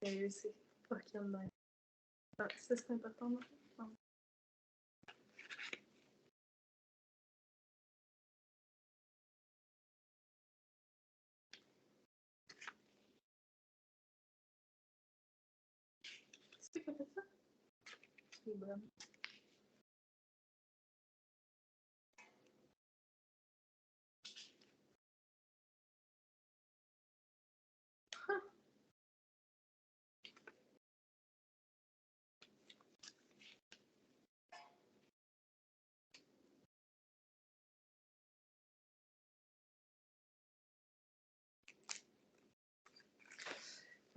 C'est fucking nice. Ah, ça, c'est important, non? Non. C'est qui a fait ça? C'est bon.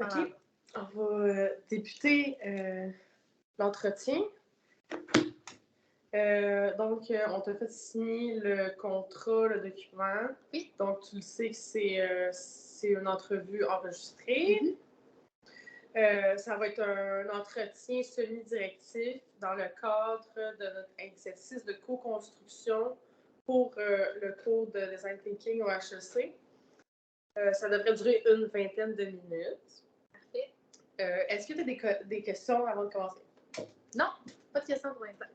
OK. On va débuter l'entretien. Donc, on t'a fait signer le contrat, le document. Oui. Donc, tu le sais que c'est une entrevue enregistrée. Ça va être un entretien semi-directif dans le cadre de notre exercice de co-construction pour le cours de Design Thinking au HEC. Ça devrait durer une vingtaine de minutes. Parfait. Est-ce que tu as des questions avant de commencer? Non, pas de questions pour l'instant.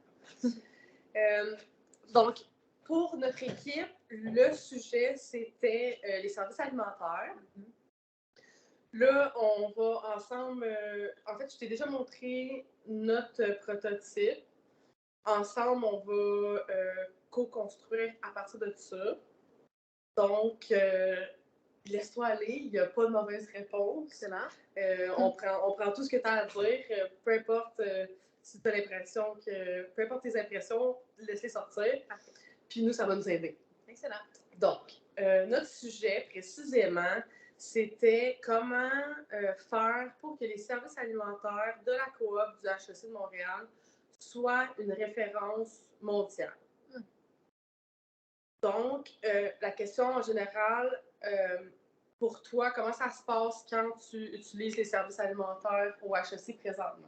Donc, pour notre équipe, le sujet, c'était les services alimentaires. Là, on va ensemble... en fait, je t'ai déjà montré notre prototype. Ensemble, on va co-construire à partir de ça. Donc, laisse-toi aller, il n'y a pas de mauvaise réponse. Excellent. On prend tout ce que tu as à dire, peu importe si tu as l'impression que... Peu importe tes impressions, laisse-les sortir. Parfait. Puis nous, ça va nous aider. Excellent. Donc, notre sujet, précisément, c'était comment faire pour que les services alimentaires de la coop du HEC de Montréal soient une référence mondiale. Donc, la question en général, pour toi, comment ça se passe quand tu utilises les services alimentaires au HEC présentement?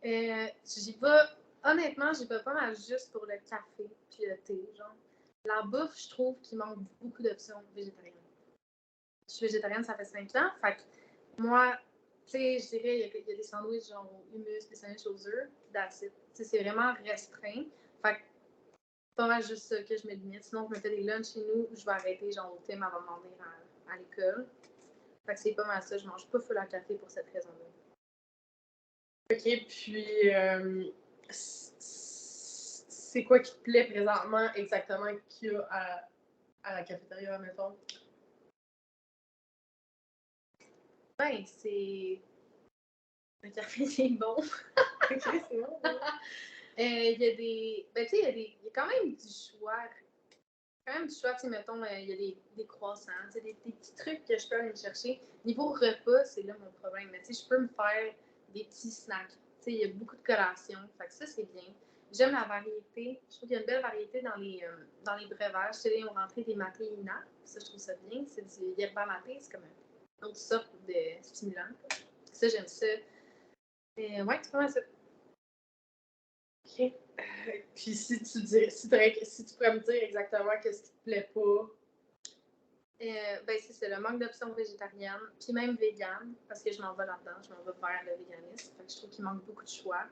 J'y vais, honnêtement, j'y vais pas mal juste pour le café puis le thé, genre. La bouffe, je trouve qu'il manque beaucoup d'options végétariennes. Je suis végétarienne, ça fait 5 ans, fait que moi, tu sais, je dirais, il y a des sandwichs genre au hummus, des sandwichs aux œufs, that's it. Tu sais, c'est vraiment restreint. Fait que pas mal juste ça que je me limite. Sinon, je me fais des lunchs chez nous, je vais arrêter genre au thème avant de m'en venir à l'école. Fait que c'est pas mal ça, je mange pas full à café pour cette raison-là. OK, puis c'est quoi qui te plaît présentement exactement qu'il y a à la cafétéria, mettons? Ben, c'est... Le café, c'est bon. OK, c'est bon. Il y a des... Ben, tu sais, il y a quand même du choix. Quand même du choix, tu sais, mettons, il y a des croissants, tu sais, des petits trucs que je peux aller me chercher. Niveau repas, c'est là mon problème. Mais tu sais, je peux me faire des petits snacks. Tu sais, il y a beaucoup de collations. Fait que ça, c'est bien. J'aime la variété. Je trouve qu'il y a une belle variété dans les breuvages. Tu sais, ils ont rentré des matéinas. Ça, je trouve ça bien. C'est du yerba maté. C'est comme une autre sorte de stimulant. Ça, j'aime ça. Ouais, c'est pas mal ça. OK. Puis si tu pourrais me dire exactement qu'est-ce qui te plaît pas. Ben c'est ça, le manque d'options végétariennes, puis même vegan, parce que je m'en vais là-dedans, je m'en vais vers le véganisme. Fait que je trouve qu'il manque beaucoup de choix.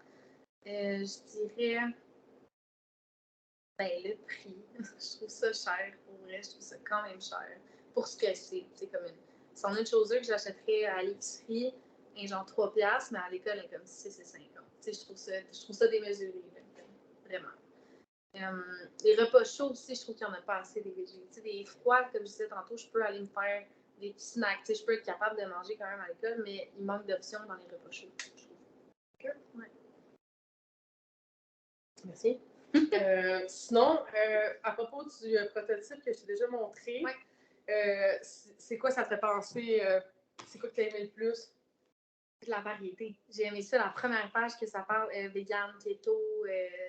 Je dirais, ben le prix. Je trouve ça cher, pour vrai, je trouve ça quand même cher. Pour ce que c'est comme une sandwich aux œufs que j'achèterais à l'épicerie, et genre 3$, mais à l'école, elle est comme 6,50$. Tu sais, je trouve ça démesuré, là, vraiment. Les repas chauds aussi, je trouve qu'il n'y en a pas assez des végétaux. Tu sais, des froids, comme je disais tantôt, je peux aller me faire des petits snacks. Tu sais, je peux être capable de manger quand même à l'école, mais il manque d'options dans les repas chauds, je trouve. Ouais. Merci. Sinon, à propos du prototype que je t'ai déjà montré, ouais. C'est quoi ça te fait penser? C'est quoi que tu as aimé le plus? De la variété. J'ai aimé ça, la première page que ça parle vegan, keto,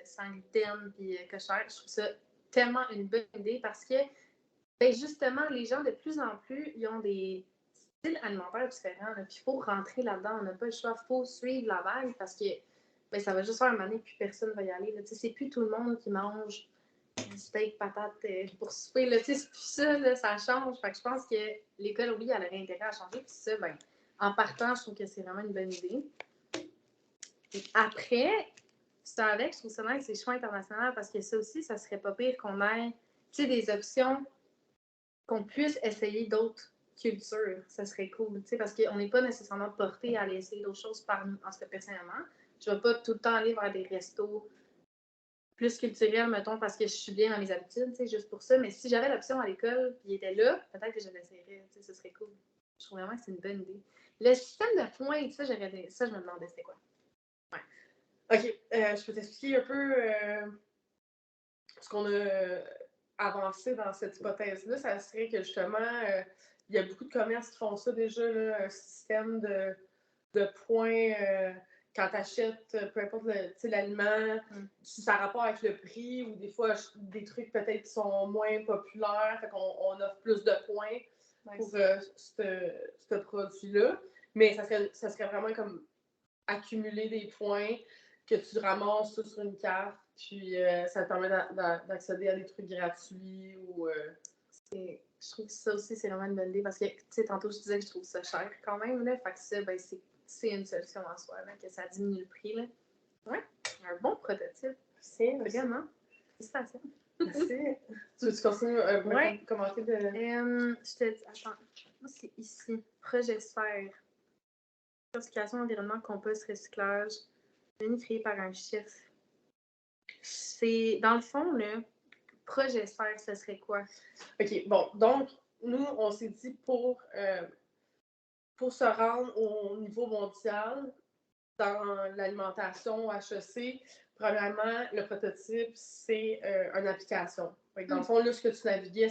sans gluten, puis kosher. Je trouve ça tellement une bonne idée parce que, ben justement, les gens de plus en plus, ils ont des styles alimentaires différents. Puis il faut rentrer là-dedans. On n'a pas le choix. Il faut suivre la vague parce que ben, ça va juste faire un moment donné puis personne ne va y aller. C'est plus tout le monde qui mange steak, patate pour souper. C'est plus ça, là, ça change. Fait que je pense que l'école, oui, elle aurait intérêt à changer. Puis ça, ben, en partant, je trouve que c'est vraiment une bonne idée. Et après, ça avec, je trouve ça nice, c'est choix international parce que ça aussi, ça serait pas pire qu'on ait, tu sais, des options qu'on puisse essayer d'autres cultures. Ça serait cool, tu sais, parce qu'on n'est pas nécessairement porté à aller essayer d'autres choses par nous. En tout cas, personnellement, je ne vais pas tout le temps aller vers des restos plus culturels, mettons, parce que je suis bien dans mes habitudes, tu sais, juste pour ça. Mais si j'avais l'option à l'école, puis il était là, peut-être que je l'essayerais, tu sais, ce serait cool. Je trouve vraiment que c'est une bonne idée. Le système de points, ça, je me demandais c'était quoi. Ouais. OK, je peux t'expliquer un peu ce qu'on a avancé dans cette hypothèse-là. Ça serait que justement, il y a beaucoup de commerces qui font ça déjà, là, un système de points quand tu achètes, peu importe l'aliment, si ça a rapport avec le prix ou des fois des trucs peut-être qui sont moins populaires, fait qu'on offre plus de points pour ce produit-là. Mais ça serait vraiment comme accumuler des points que tu ramasses ça sur une carte, puis ça te permet d'accéder à des trucs gratuits ou... Je trouve que ça aussi, c'est vraiment une bonne idée parce que, tu sais, tantôt, je disais que je trouve ça cher quand même, là. Fait que ça, ben, c'est une solution en soi, là, que ça diminue le prix, là. Ouais, un bon prototype. C'est vraiment. Félicitations. Merci. Tu veux-tu continuer à commenter de... je te dis, attends, moi, c'est ici. Projet sphère. Certification environnement, compost, recyclage. Devenu créé par un chef. C'est, dans le fond, là, projet sphère, ce serait quoi? OK, bon, donc, nous, on s'est dit pour se rendre au niveau mondial dans l'alimentation HEC, premièrement, le prototype, c'est une application. Dans le fond, là, ce que tu naviguais,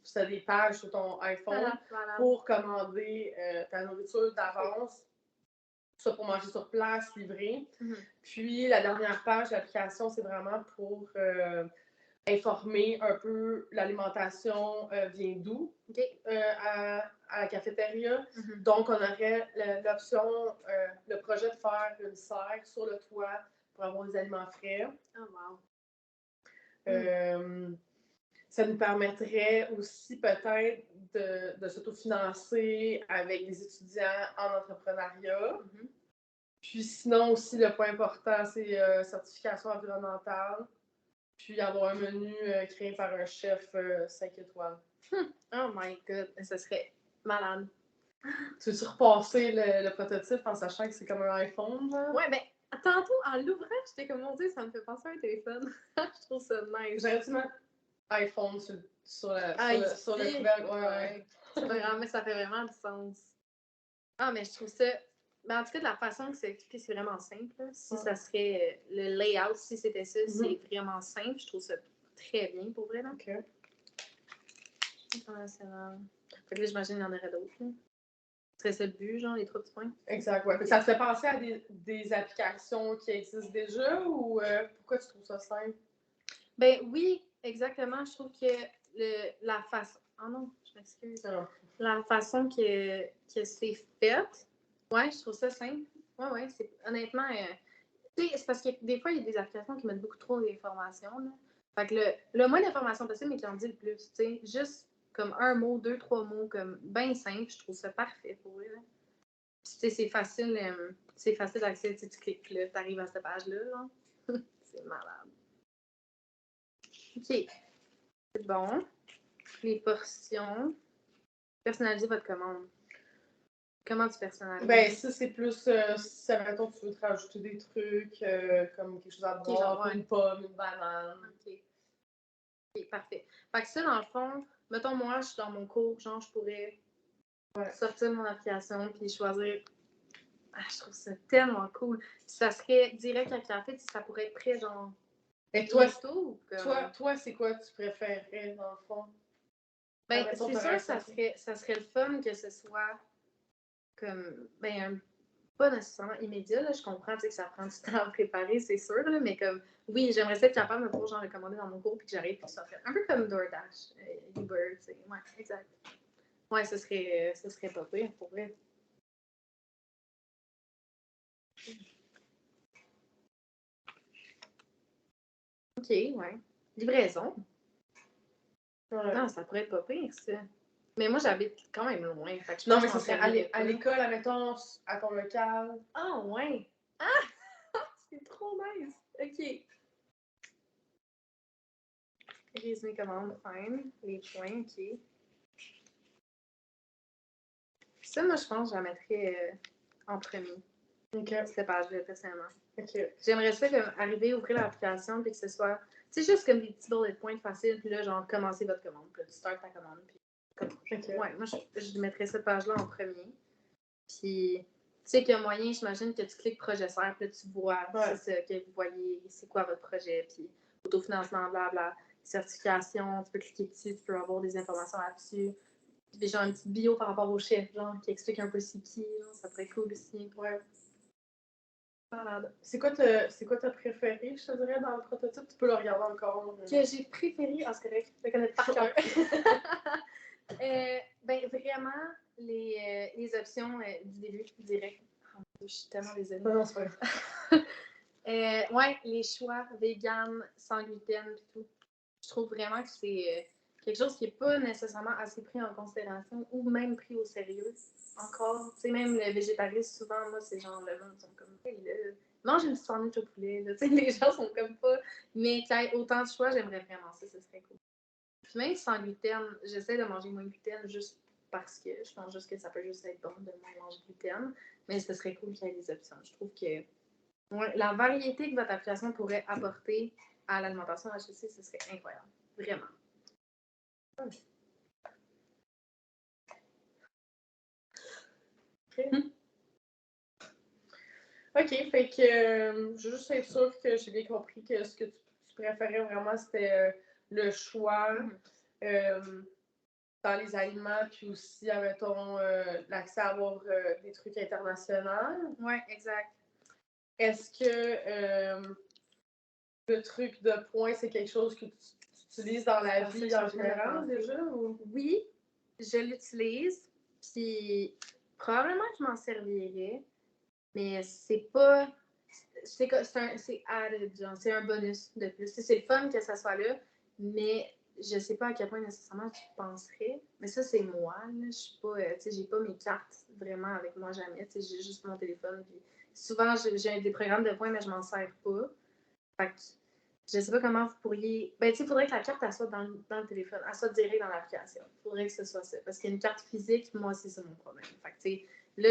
c'était des pages sur ton iPhone pour commander ta nourriture d'avance, ça pour manger sur place, livré. Puis, la dernière page de l'application, c'est vraiment pour informer un peu l'alimentation vient d'où à la cafétéria. Donc, on aurait l'option, le projet de faire une serre sur le toit pour avoir des aliments frais. Oh, wow. Ça nous permettrait aussi peut-être de s'autofinancer avec des étudiants en entrepreneuriat. Puis sinon aussi, le point important, c'est certification environnementale. Puis avoir un menu créé par un chef 5 étoiles. Oh my god, ça serait malade. Tu veux-tu repasser le prototype en sachant que c'est comme un iPhone, genre? Ouais, ben, tantôt, en l'ouvrant, j'étais comme, mon Dieu, ça me fait penser à un téléphone. Je trouve ça nice. J'aurais dû mettre iPhone sur le couvercle. Ouais. Ça fait vraiment du sens. Ah, mais je trouve ça... Ben, en tout cas, de la façon que c'est expliqué, c'est vraiment simple. Là. Si ça serait le layout, si c'était ça, c'est vraiment simple. Je trouve ça très bien, pour vrai. Là. OK. International. Fait que là, j'imagine qu'il y en aurait d'autres. Ce serait ça le but, genre, les 3 petits points. Exact, ouais. Ça te fait penser à des applications qui existent déjà ou pourquoi tu trouves ça simple? Ben oui, exactement. Je trouve que la façon... Oh non, je m'excuse. La façon que c'est fait, ouais, je trouve ça simple. Ouais, c'est honnêtement... tu sais, c'est parce que des fois, il y a des applications qui mettent beaucoup trop d'informations, là. Fait que le moins d'informations possible, mais qui en dit le plus, tu sais. Juste comme un mot, 2, 3 mots, comme bien simple, je trouve ça parfait pour eux, là. Puis, tu sais, c'est facile d'accès, tu cliques là, tu arrives à cette page-là, là. C'est malade. OK. C'est bon. Les portions. Personnalisez votre commande. Comment tu personnalises? Ben, ça, c'est plus si, admettons, tu veux te rajouter des trucs comme quelque chose à boire, une pomme, une banane. OK, parfait. Fait que ça, dans le fond, mettons, moi, je suis dans mon cours, genre, je pourrais sortir mon application puis choisir. Ah, je trouve ça tellement cool. Puis ça serait direct à café, ça pourrait être prêt, genre. Et toi, comme... c'est quoi tu préférerais, dans le fond? Ben, c'est sûr que ça serait le fun que ce soit comme, ben, pas nécessairement immédiat, là, je comprends que ça prend du temps à préparer, c'est sûr, là, mais comme, oui, j'aimerais ça être capable de pouvoir genre, le commander dans mon cours puis que j'arrive puis que ça fait un peu comme DoorDash, Uber, tu sais, ouais, exact. Ouais, ce serait pas pire, pour vrai. OK, ouais. Livraison. Ouais. Non, ça pourrait être pas pire, ça. Mais moi, j'habite quand même loin. Fait que je Non, pense mais que ça je serait m'en servirais à pas. l'école, admettons, à ton local. Ah, ouais. Ah! C'est trop nice. OK. Résumé commande, fine. Les points, OK. Ça, moi, je pense que je la mettrais en premier. OK. Cette page-là, personnellement. OK. J'aimerais ça comme arriver, ouvrir l'application, puis que ce soit, tu sais, juste comme des petits bullet points faciles, puis là, genre, commencer votre commande, puis là, tu start ta commande, puis OK. ouais, moi, je mettrais cette page-là en premier. Puis, tu sais qu'il y a moyen, j'imagine, que tu cliques projet serre, puis là, tu vois, Ouais. c'est ça, que vous voyez, c'est quoi votre projet, puis autofinancement, blabla, certification, tu peux cliquer dessus, tu peux avoir des informations là-dessus. Puis, genre, une petite bio par rapport au chef, genre, qui explique un peu c'est qui, genre, ça pourrait être cool aussi. Ouais. Malade. C'est quoi ta préférée, je te dirais, dans le prototype? Tu peux le regarder encore. Que j'ai préféré, c'est correct, je le connais par cœur. Ben, vraiment, les options du début, direct. Oh, mon Dieu, je suis tellement désolée. Non, c'est pas grave. Ouais, les choix vegan, sans gluten et tout. Je trouve vraiment que c'est quelque chose qui n'est pas nécessairement assez pris en considération ou même pris au sérieux encore. Tu sais, même le végétarisme, souvent, moi, c'est genre, le monde sont comme, hey, là, mange une sandwich au poulet. Là. Tu sais, les gens sont comme pas. Mais qu'il y ait autant de choix, j'aimerais vraiment ça, ce serait cool. Puis même sans gluten, j'essaie de manger moins de gluten juste parce que je pense juste que ça peut juste être bon de moins manger de gluten. Mais ce serait cool qu'il y ait des options. Je trouve que ouais, la variété que votre application pourrait apporter à l'alimentation HEC, ce serait incroyable. Vraiment. OK, fait que je veux juste être sûre que j'ai bien compris que ce que tu préférais vraiment, c'était le choix dans les aliments, puis aussi, admettons, l'accès à avoir des trucs internationaux. Oui, exact. Est-ce que le truc de points, c'est quelque chose que tu utilises dans la vie en général déjà? Ou? Oui, je l'utilise, puis probablement que je m'en servirais, mais c'est pas. C'est added, genre, c'est un bonus de plus. C'est le fun que ça soit là, mais je sais pas à quel point nécessairement tu penserais. Mais ça, c'est moi, là. Je suis pas, tu sais, j'ai pas mes cartes vraiment avec moi jamais. Tu sais, j'ai juste mon téléphone. Puis souvent, j'ai des programmes de points, mais je m'en sers pas. Fait que je sais pas comment vous pourriez. Ben, tu sais, il faudrait que la carte, elle soit dans le téléphone, elle soit direct dans l'application. Il faudrait que ce soit ça. Parce qu'une carte physique, moi, c'est ça mon problème. Fait que, tu sais, là,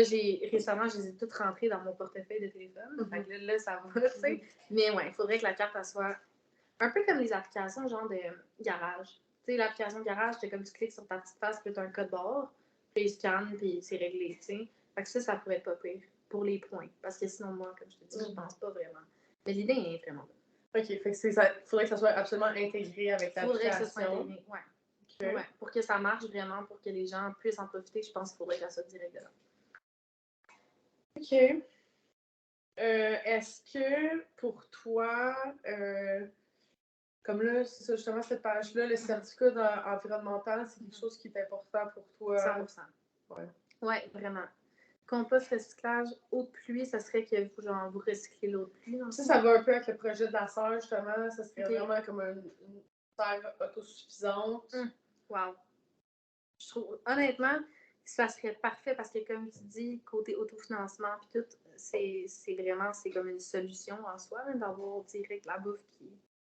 récemment, je les ai toutes rentrées dans mon portefeuille de téléphone. Fait que là, ça va, tu sais. Mais ouais, il faudrait que la carte, elle soit un peu comme les applications, genre de garage. Tu sais, l'application garage, c'est comme tu cliques sur ta petite face, puis tu as un code barre, puis il scanne, puis c'est réglé, tu sais. Fait que ça pourrait être pas pire pour les points. Parce que sinon, moi, comme je te dis, je pense pas vraiment. Mais l'idée est vraiment bonne. OK, fait que faudrait que ça soit absolument intégré avec l'application. Faudrait que ça soit intégré, ouais. Okay. Ouais. Pour que ça marche vraiment, pour que les gens puissent en profiter, je pense qu'il faudrait que ça soit direct dedans. OK. Est-ce que pour toi, comme là, c'est ça, justement, cette page-là, le certificat environnemental, c'est quelque chose qui est important pour toi? 100%. Ouais. Ouais, vraiment. Compost, recyclage, eau de pluie, ça serait que vous, genre, vous recyclez l'eau de pluie. Ça va un peu avec le projet de la serre, justement. Ça serait vraiment comme une terre autosuffisante. Wow. Je trouve, honnêtement, ça serait parfait parce que, comme tu dis, côté autofinancement puis tout, c'est vraiment, c'est comme une solution en soi, là, d'avoir direct la bouffe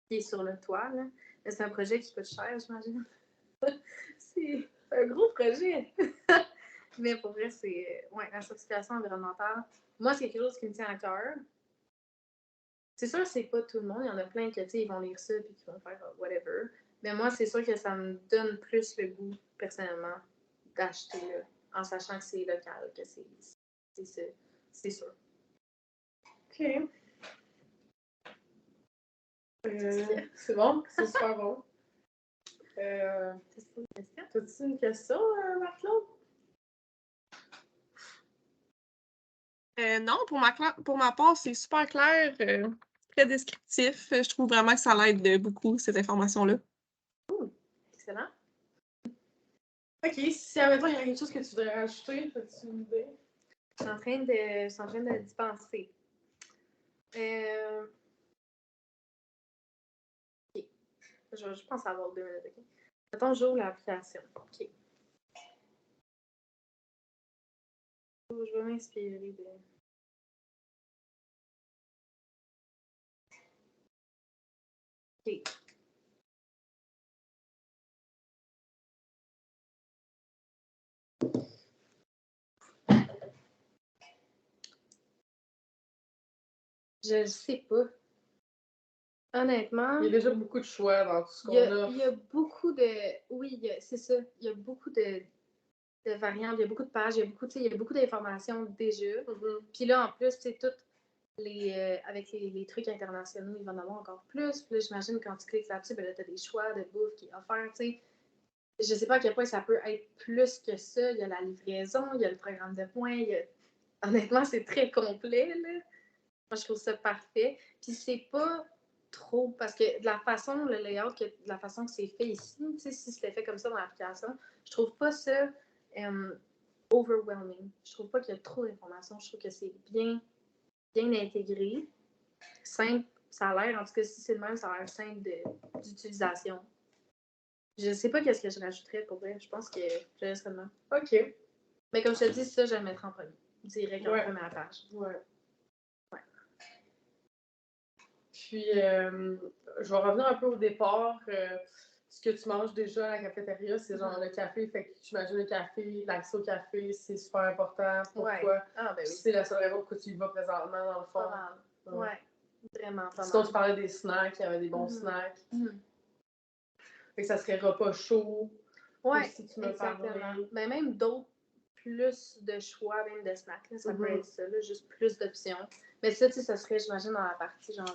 qui est sur le toit. Là. Mais c'est un projet qui coûte cher, j'imagine. C'est un gros projet. Mais pour vrai, c'est ouais, la certification environnementale. Moi, c'est quelque chose qui me tient à cœur. C'est sûr que c'est pas tout le monde. Il y en a plein qui, ils vont lire ça et qui vont faire whatever. Mais moi, c'est sûr que ça me donne plus le goût, personnellement, d'acheter là, en sachant que c'est local, que c'est sûr. OK. C'est bon, c'est super bon. T'as-tu une question, Marc-Claude? Non, pour ma part, c'est super clair, très descriptif. Je trouve vraiment que ça l'aide beaucoup, cette information-là. Excellent. OK, si admettons, il y a quelque chose que tu voudrais rajouter, as-tu une idée? Je suis en train de d'y penser. OK. Je pense avoir 2 minutes, OK? Mettons, j'ouvre l'application. OK. Je vais m'inspirer de... OK. Je sais pas. Honnêtement, Il y a déjà beaucoup de choix dans tout ce qu'on a. il y a beaucoup de... Oui, c'est ça. Il y a beaucoup de variantes, il y a beaucoup de pages, il y a beaucoup d'informations déjà. Puis là, en plus, c'est toutes avec les trucs internationaux, il va en avoir encore plus. Puis là, j'imagine quand tu cliques là-dessus, ben là, tu as des choix de bouffe qui est offert, tu sais. Je sais pas à quel point ça peut être plus que ça. Il y a la livraison, il y a le programme de points. Honnêtement, c'est très complet, là. Moi, je trouve ça parfait. Puis c'est pas trop, parce que de la façon, le layout, de la façon que c'est fait ici, tu sais, si c'était fait comme ça dans l'application, je trouve pas ça overwhelming. Je trouve pas qu'il y a trop d'informations. Je trouve que c'est bien intégré, simple. Ça a l'air, en tout cas, si c'est le même, ça a l'air simple d'utilisation. Je sais pas qu'est-ce que je rajouterais pour vrai. Je pense que je laisserais le même. OK. Mais comme je te dis, ça, je vais le mettre en premier. Direct en Ouais. première page. Ouais. Ouais. Puis, je vais revenir un peu au départ. Ce que tu manges déjà à la cafétéria, c'est genre le café. Fait que j'imagine le café, l'accès au café, c'est super important pour Ouais. toi. Ah, ben oui. C'est la seule raison pourquoi tu y vas présentement, dans le fond. Pas mal. Ouais. Vraiment pas Sinon, mal. tu parlais des snacks, il y avait des bons snacks. Fait que ça serait repas chaud. Ouais, si tu me exactement. parlais. Ben, même d'autres, plus de choix, même de snacks, là, ça peut être ça, là, juste plus d'options. Mais ça, tu sais, ça serait, j'imagine, dans la partie genre.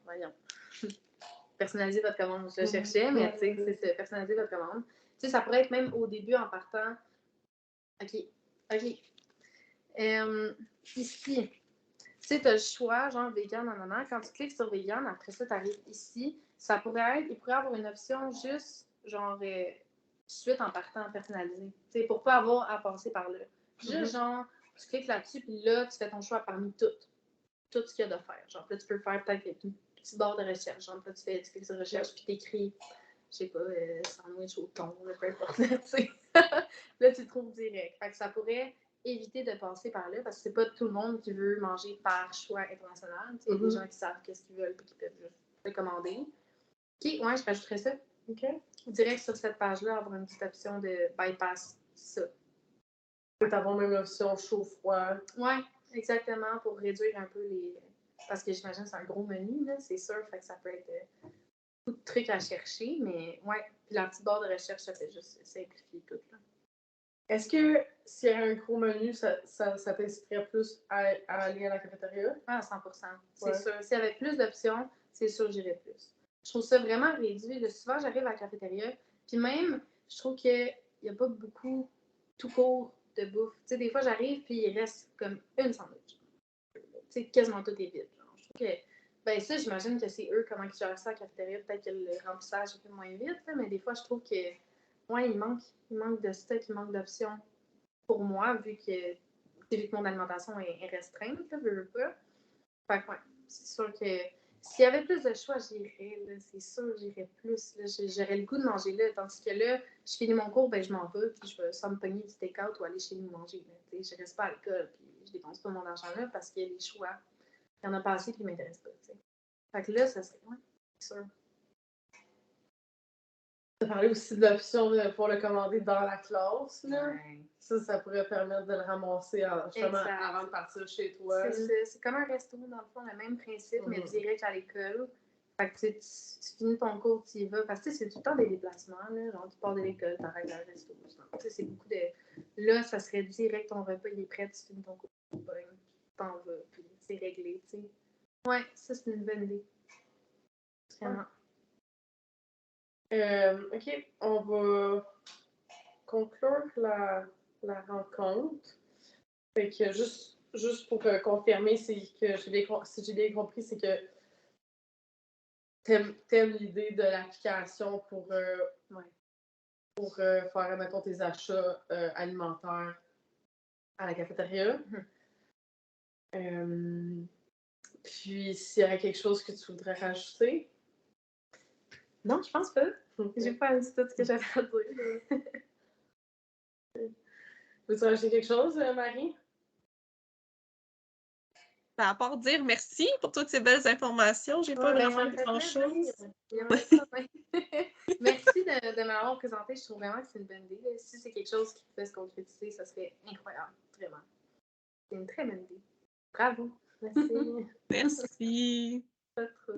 Voyons. Personnaliser votre commande, je le cherchais, mais tu sais, c'est ça, personnaliser votre commande. Tu sais, ça pourrait être même au début en partant. OK. Ici, tu sais, tu as le choix, genre vegan, non. Quand tu cliques sur vegan, après ça, tu arrives ici. Ça pourrait être, il pourrait y avoir une option juste, genre, suite en partant personnalisé. Tu sais, pour pas avoir à passer par là. Juste, genre, tu cliques là-dessus, puis là, tu fais ton choix parmi tout ce qu'il y a de faire. Genre, là, tu peux faire peut-être une petite barre de recherche. Genre, là, tu cliques sur recherche, puis t'écris, je sais pas, sandwich au thon, peu importe, tu sais. Là, tu le trouves direct. Fait que ça pourrait éviter de passer par là, parce que c'est pas tout le monde qui veut manger par choix international. Il y a des gens qui savent qu'est-ce qu'ils veulent, puis qui peuvent juste le commander. OK, ouais, je rajouterais ça. OK. Direct sur cette page-là, avoir une petite option de bypass ça. Peut avoir même l'option chaud-froid. Ouais, exactement, pour réduire un peu les. Parce que j'imagine que c'est un gros menu, là, c'est sûr, fait que ça peut être beaucoup de trucs à chercher, mais ouais. Puis la petite barre de recherche, ça fait juste simplifier tout. Là. Est-ce que s'il y a un gros menu, ça t'inciterait plus à aller à la cafétéria? Ah, 100%. C'est sûr. S'il y avait plus d'options, c'est sûr que j'irais plus. Je trouve ça vraiment réduit. Là, souvent, j'arrive à la cafétéria, puis même, je trouve qu'il n'y a pas beaucoup tout court de bouffe. Tu sais, des fois, j'arrive, puis il reste comme une sandwich. Tu sais, quasiment tout est vide. Genre. Je trouve que, ben ça, j'imagine que c'est eux, comment ils gèrent ça à la cafétéria. Peut-être que le remplissage est un peu moins vite, là, mais des fois, je trouve que, ouais, il manque de stock, il manque d'options pour moi, vu que mon alimentation est restreinte, là, veux pas. Fait que, ouais, c'est sûr que s'il y avait plus de choix, j'irais, là, c'est sûr, j'irais plus. Là, j'aurais le goût de manger là, tandis que là, je finis mon cours, ben je m'en vais, puis je vais sans me pogner du take-out ou aller chez nous manger. Là, je reste pas à l'école, puis je dépense pas mon argent là parce qu'il y a des choix. Il y en a pas assez, puis ils m'intéressent pas. T'sais. Fait que là, ça serait, ouais, c'est sûr. Tu as parlé aussi de l'option pour le commander dans la classe. Là. Ouais. Ça pourrait permettre de le ramasser justement avant de partir chez toi. C'est ça. C'est comme un resto, dans le fond, le même principe, mais direct à l'école. Fait que tu finis ton cours, tu y vas. Parce que c'est tout le temps des déplacements. Là. Genre, tu pars de l'école, tu arrêtes à le resto. C'est beaucoup de. Là, ça serait direct, ton repas, il est prêt, tu finis ton cours, tu t'en vas, puis c'est réglé. T'sais. Ouais, ça, c'est une bonne idée. Vraiment. OK, on va conclure la rencontre. Fait que juste pour confirmer, c'est que si j'ai bien compris, c'est que t'aimes l'idée de l'application pour faire, mettons, tes achats alimentaires à la cafétéria. Puis, s'il y aurait quelque chose que tu voudrais rajouter? Non, je pense pas. J'ai pas dit tout ce que j'avais à dire. Veux-tu rajouter quelque chose, Marie? Ben, à part dire merci pour toutes ces belles informations, j'ai pas Ouais, ben, vraiment ça me fait grand-chose. plaisir. Il y a même pas de- Merci de m'avoir présenté. Je trouve vraiment que c'est une bonne idée. Là. Si c'est quelque chose qui peut se concrétiser, ça serait incroyable. Vraiment. C'est une très bonne idée. Bravo. Merci. Merci. Pas trop.